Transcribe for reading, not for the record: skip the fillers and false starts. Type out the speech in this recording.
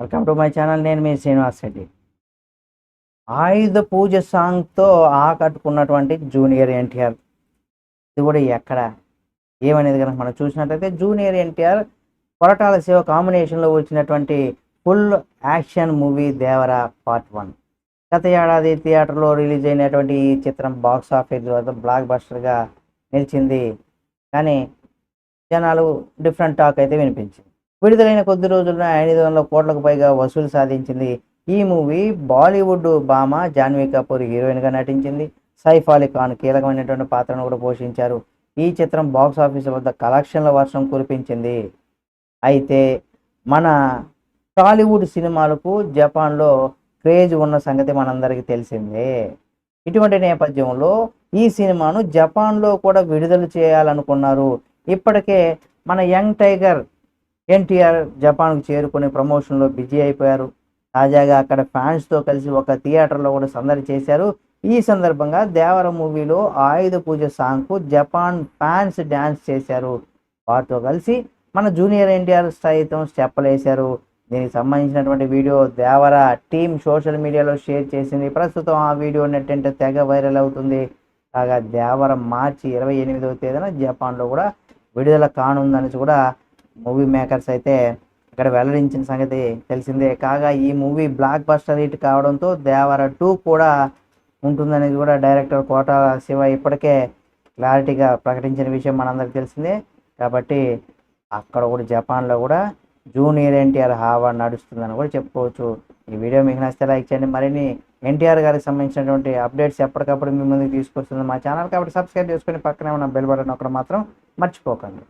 Welcome to my channel. నేను మీ శ్రీనివాస్ రెడ్డి. ఆయుధ పూజ సాంగ్తో ఆకట్టుకున్నటువంటి junior NTR. ఇది కూడా ఎక్కడ ఏమనేది కనుక మనం చూసినట్లయితే జూనియర్ ఎన్టీఆర్ కొరటాల శివ కాంబినేషన్లో వచ్చినటువంటి full action movie Devara part 1 గత ఏడాది థియేటర్లో రిలీజ్ అయినటువంటి ఈ చిత్రం బాక్స్ ఆఫీస్ వద్ద బ్లాక్ బస్టర్గా నిలిచింది. కానీ జనాలు డిఫరెంట్ టాక్ అయితే వినిపించింది. విడుదలైన కొద్ది రోజుల్లో 500 కోట్లకు పైగా వసూలు సాధించింది. ఈ మూవీ బాలీవుడ్ భామ జాన్వీ కపూర్ హీరోయిన్గా నటించింది. సైఫ్ అలీ ఖాన్ కీలకమైనటువంటి పాత్రను కూడా పోషించారు. ఈ చిత్రం బాక్స్ ఆఫీస్ వద్ద కలెక్షన్ల వర్షం కురిపించింది. అయితే మన టాలీవుడ్ సినిమాలకు జపాన్లో క్రేజ్ ఉన్న సంగతి మనందరికీ తెలిసిందే. ఇటువంటి నేపథ్యంలో ఈ సినిమాను జపాన్లో కూడా విడుదల చేయాలనుకున్నారు. ఇప్పటికే మన యంగ్ టైగర్ ఎన్టీఆర్ జపాన్కు చేరుకుని ప్రమోషన్లో బిజీ అయిపోయారు. తాజాగా అక్కడ ఫ్యాన్స్తో కలిసి ఒక థియేటర్లో కూడా సందడి చేశారు. ఈ సందర్భంగా దేవర మూవీలో ఆయుధ పూజ సాంగ్కు జపాన్ ఫ్యాన్స్ డ్యాన్స్ చేశారు. వారితో కలిసి మన జూనియర్ ఎన్టీఆర్ సైతం స్టెప్పులు వేశారు. దీనికి సంబంధించినటువంటి వీడియో దేవర టీమ్ సోషల్ మీడియాలో షేర్ చేసింది. ప్రస్తుతం ఆ వీడియో నెట్టింట తెగ వైరల్ అవుతుంది. కాగా దేవర మార్చి 28వ తేదీన జపాన్లో కూడా విడుదల కానుందని కూడా మూవీ మేకర్స్ అయితే ఇక్కడ వెల్లడించిన సంగతి తెలిసిందే. కాగా ఈ మూవీ బ్లాక్ బస్టర్ హిట్ కావడంతో దేవర 2 కూడా ఉంటుందనేది కూడా డైరెక్టర్ కోటాల శివ ఇప్పటికే క్లారిటీగా ప్రకటించిన విషయం మనందరికీ తెలిసిందే. కాబట్టి అక్కడ కూడా జపాన్లో కూడా జూనియర్ ఎన్టీఆర్ హావా నడుస్తుందని కూడా చెప్పుకోవచ్చు. ఈ వీడియో మీకు నచ్చితే లైక్ చేయండి. మరిన్ని ఎన్టీఆర్ గారికి సంబంధించినటువంటి అప్డేట్స్ ఎప్పటికప్పుడు మీ ముందుకు తీసుకొస్తుంది మా ఛానల్. కాబట్టి సబ్స్క్రైబ్ చేసుకొని పక్కనే ఉన్న బెల్ బటన్ ఒకటి మాత్రం మర్చిపోకండి.